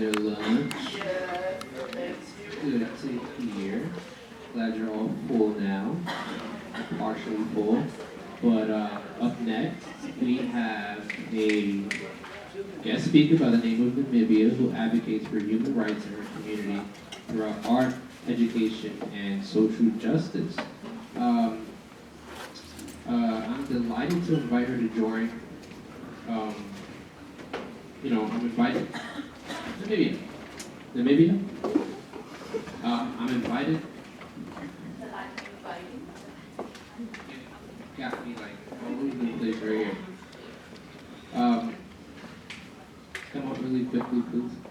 Their lunch. Good to hear. Glad you're all full now, partially full. But up next, we have a guest speaker by the name of Namibia who advocates for human rights in her community throughout art, education, and social justice. Um, I'm delighted to invite her to join. Um, I'm invited. Namibia. Namibia? I'm invited. Got me like all over the place right here. Come up really quickly, please.